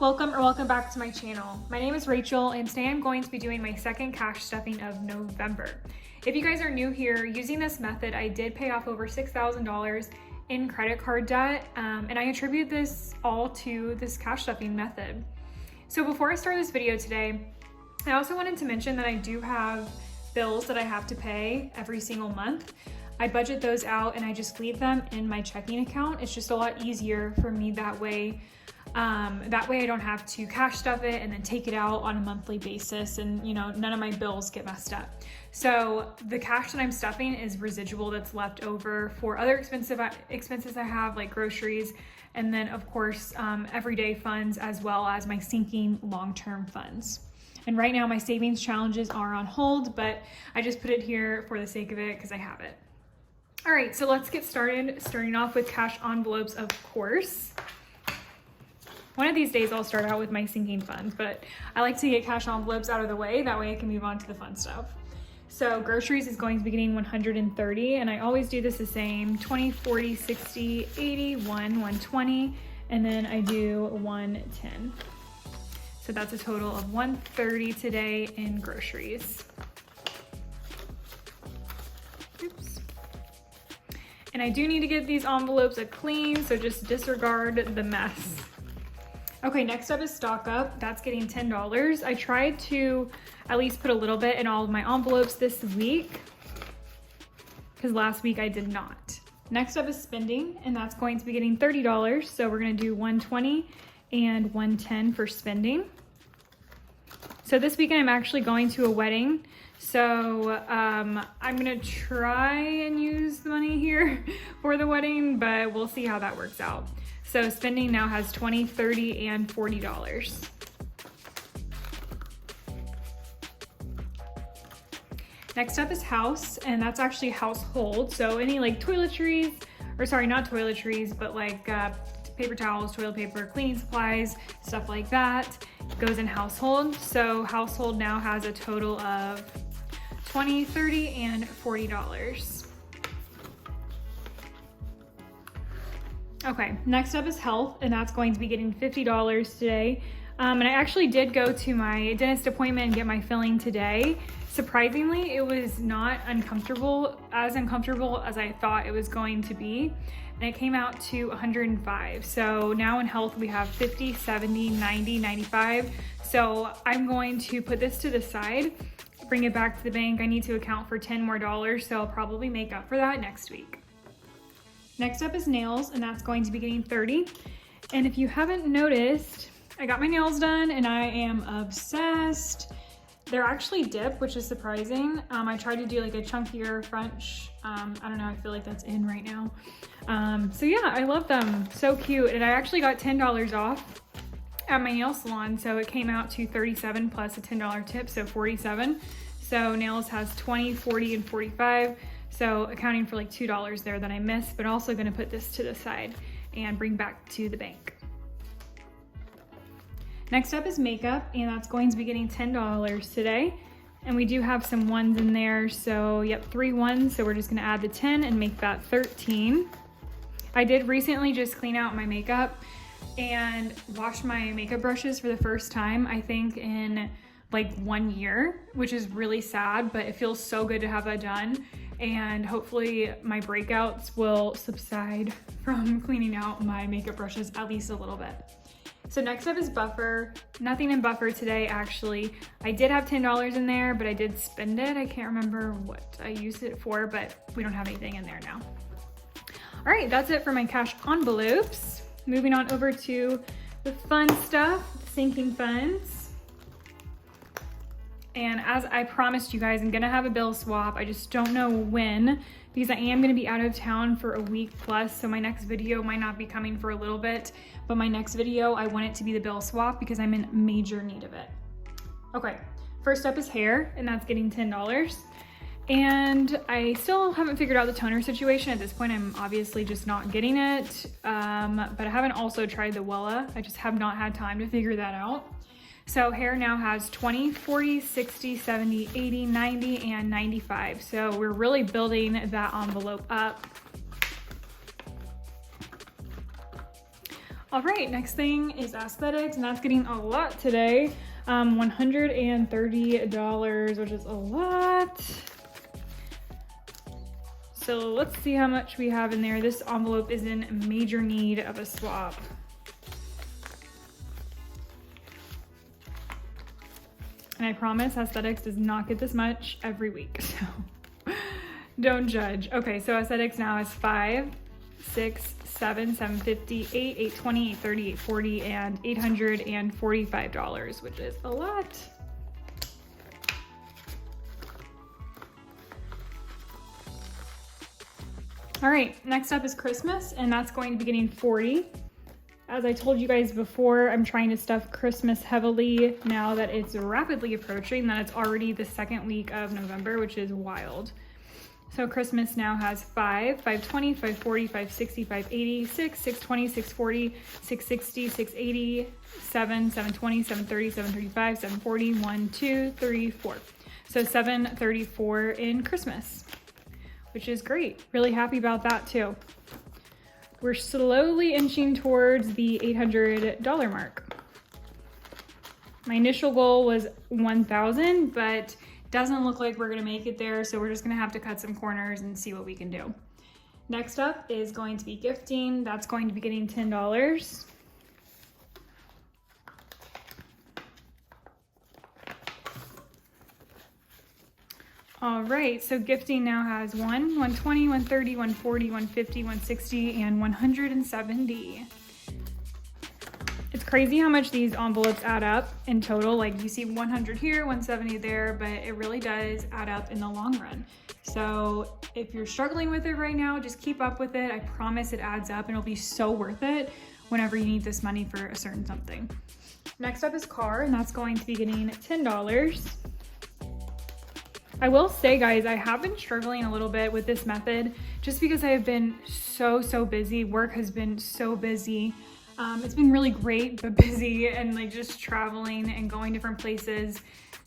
welcome back to my channel. My name is Rachel and today I'm going to be doing my second cash stuffing of November. If you guys are new here, using this method, I did pay off over $6,000 in credit card debt, and I attribute this all to this cash stuffing method. So before I start this video today, I also wanted to mention that I do have bills that I have to pay every single month. I budget those out and I just leave them in my checking account. It's just a lot easier for me that way. That way I don't have to cash stuff it and then take it out on a monthly basis, and none of my bills get messed up. So the cash that I'm stuffing is residual that's left over for other expenses I have, like groceries, and then of course everyday funds, as well as my sinking long-term funds. And right now my savings challenges are on hold, but I just put it here for the sake of it because I have it. All right, so let's get started, starting off with cash envelopes, of course. One of these days I'll start out with my sinking funds, but I like to get cash envelopes out of the way. That way I can move on to the fun stuff. So groceries is going to be getting 130, and I always do this the same: 20, 40, 60, 80, 120, and then I do 110. So that's a total of 130 today in groceries. Oops. And I do need to get these envelopes a clean, so just disregard the mess. Okay, next up is stock up. That's getting $10. I tried to at least put a little bit in all of my envelopes this week, because last week I did not. Next up is spending, and that's going to be getting $30. So we're gonna do 120 and 110 for spending. So this weekend I'm actually going to a wedding. So I'm gonna try and use the money here for the wedding, but we'll see how that works out. So spending now has $20, $30, and $40. Next up is house, and that's actually household. So any like toiletries, or sorry, not toiletries, but like paper towels, toilet paper, cleaning supplies, stuff like that goes in household. So household now has a total of $20, $30, and $40. Okay, next up is health, and that's going to be getting $50 today. And I actually did go to my dentist appointment and get my filling today. Surprisingly, it was not uncomfortable as I thought it was going to be. And it came out to 105. So now in health, we have 50, 70, 90, 95. So I'm going to put this to the side, bring it back to the bank. I need to account for $10 more, so I'll probably make up for that next week. Next up is nails, and that's going to be getting 30. And if you haven't noticed, I got my nails done and I am obsessed. They're actually dip, which is surprising. I tried to do like a chunkier French. I don't know, I feel like that's in right now. So yeah, I love them, so cute. And I actually got $10 off at my nail salon. So it came out to 37 plus a $10 tip, so 47. So nails has 20, 40, and 45. So accounting for like $2 there that I missed, but also gonna put this to the side and bring back to the bank. Next up is makeup, and that's going to be getting $10 today. And we do have some ones in there. So yep, 3 ones. So we're just gonna add the 10 and make that 13. I did recently just clean out my makeup and wash my makeup brushes for the first time, I think in like 1 year, which is really sad, but it feels so good to have that done. And hopefully my breakouts will subside from cleaning out my makeup brushes at least a little bit. So next up is buffer. Nothing in buffer today, actually. I did have $10 in there, but I did spend it. I can't remember what I used it for, but we don't have anything in there now. All right, that's it for my cash envelopes. Moving on over to the fun stuff, sinking funds. And as I promised you guys, I'm gonna have a bill swap. I just don't know when, because I am gonna be out of town for a week plus, so my next video might not be coming for a little bit, but my next video, I want it to be the bill swap because I'm in major need of it. Okay, first up is hair, and that's getting $10. And I still haven't figured out the toner situation. At this point, I'm obviously just not getting it, but I haven't also tried the Wella. I just have not had time to figure that out. So hair now has 20, 40, 60, 70, 80, 90, and 95. So we're really building that envelope up. All right, next thing is aesthetics, and that's getting a lot today. $130, which is a lot. So let's see how much we have in there. This envelope is in major need of a swap. And I promise aesthetics does not get this much every week, so don't judge. Okay, so aesthetics now is 5, 6, 7, 750, 8, 820, 830, 840, and $845, which is a lot. All right, next up is Christmas, and that's going to be getting 40. As I told you guys before, I'm trying to stuff Christmas heavily now that it's rapidly approaching, that it's already the second week of November, which is wild. So Christmas now has 5, 520, 540, 560, 580, 6, 620, 640, 660, 680, 7, 720, 730, 735, 740, 1, 2, 3, 4. So 734 in Christmas, which is great. Really happy about that too. We're slowly inching towards the $800 mark. My initial goal was 1,000, but doesn't look like we're gonna make it there, so we're just gonna have to cut some corners and see what we can do. Next up is going to be gifting. That's going to be getting $10. All right, so gifting now has 1, 120, 130, 140, 150, 160, and 170. It's crazy how much these envelopes add up in total. Like you see 100 here, 170 there, but it really does add up in the long run. So if you're struggling with it right now, just keep up with it. I promise it adds up and it'll be so worth it whenever you need this money for a certain something. Next up is car, and that's going to be getting $10. I will say, guys, I have been struggling a little bit with this method just because I have been so busy. Work has been so busy. It's been really great, but busy, and like just traveling and going different places.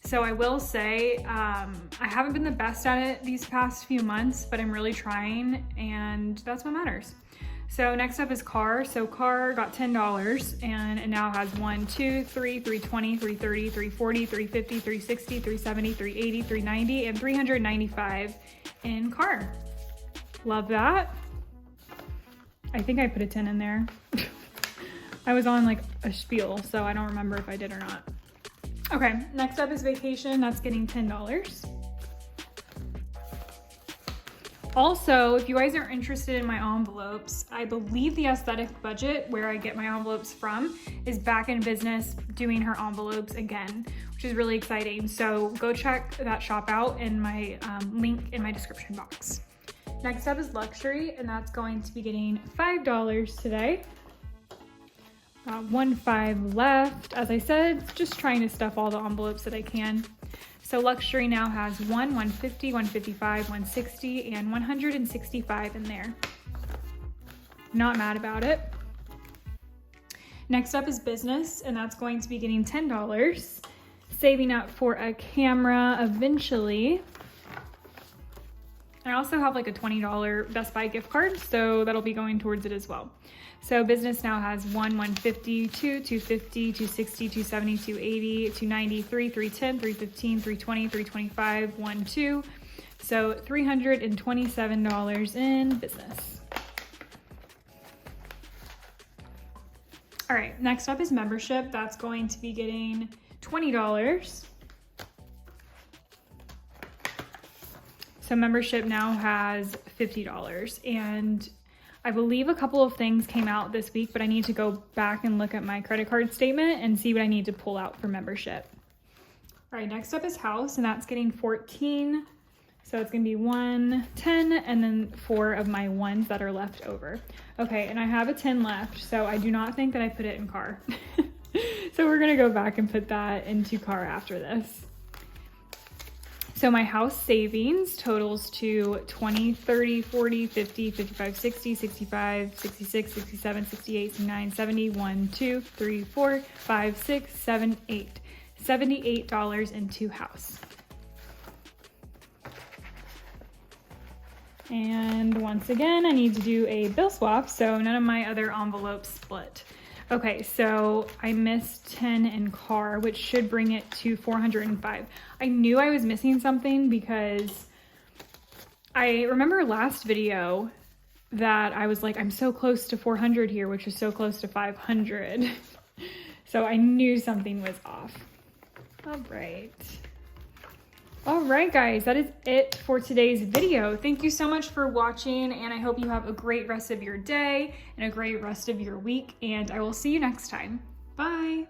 So I will say, I haven't been the best at it these past few months, but I'm really trying, and that's what matters. So next up is car. So car got $10, and it now has 1, 2, 3, 320, 330, 340, 350, 360, 370, 380, 390, and 395 in car. Love that. I think I put a 10 in there. I was on like a spiel, so I don't remember if I did or not. Okay, next up is vacation. That's getting $10. Also, if you guys are interested in my envelopes, I believe the Aesthetic Budget, where I get my envelopes from, is back in business doing her envelopes again, which is really exciting. So go check that shop out in my link in my description box. Next up is luxury, and that's going to be getting $5 today. 1.5 left. As I said, just trying to stuff all the envelopes that I can. So luxury now has 1, 150, 155, 160, and 165 in there. Not mad about it. Next up is business, and that's going to be getting $10. Saving up for a camera eventually. I also have like a $20 Best Buy gift card, so that'll be going towards it as well. So business now has 1, 150, 2, 250, 260, 270, 280, 290, 3, 310, 315, 320, 325, 1, 2. So $327 in business. All right, next up is membership. That's going to be getting $20. So membership now has $50, and I believe a couple of things came out this week, but I need to go back and look at my credit card statement and see what I need to pull out for membership. All right, next up is house, and that's getting 14. So it's gonna be 1, 10, and then 4 of my ones that are left over. Okay, and I have a 10 left, so I do not think that I put it in car. So we're gonna go back and put that into car after this. So my house savings totals to 20, 30, 40, 50, 55, 60, 65, 66, 67, 68, 69, 70, 1, 2, 3, 4, 5, 6, 7, 8. $78 into house. And once again, I need to do a bill swap, so none of my other envelopes split. Okay, so I missed 10 in car, which should bring it to 405. I knew I was missing something because I remember last video that I was like, I'm so close to 400 here, which is so close to 500. So I knew something was off. All right. All right, guys, that is it for today's video. Thank you so much for watching, and I hope you have a great rest of your day and a great rest of your week, and I will see you next time. Bye.